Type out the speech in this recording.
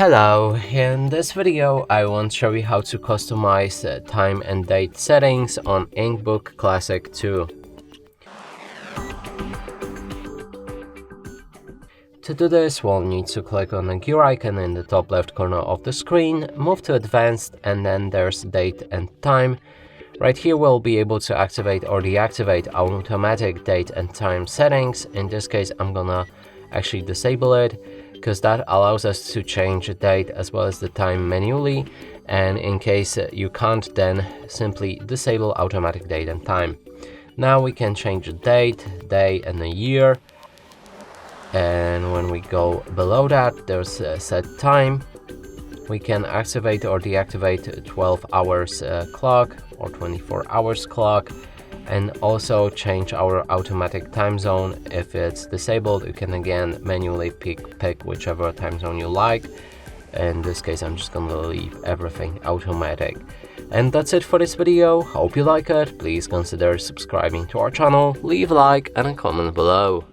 Hello, in this video I want to show you how to customize time and date settings on INKBOOK Classic 2. To do this, we'll need to click on the gear icon in the top left corner of the screen, move to Advanced, and then there's Date and Time. Right here we'll be able to activate or deactivate automatic date and time settings. In this case I'm gonna actually disable it, because that allows us to change the date as well as the time manually, and in case you can't, then simply disable automatic date and time. Now we can change the date, day and the year, and when we go below that there's a set time. We can activate or deactivate 12 hours clock or 24 hours clock, and also change our automatic time zone. If it's disabled, you can again manually pick whichever time zone you like. In this case I'm just gonna leave everything automatic. And that's it for this video. Hope you like it. Please consider subscribing to our channel, leave a like and a comment below.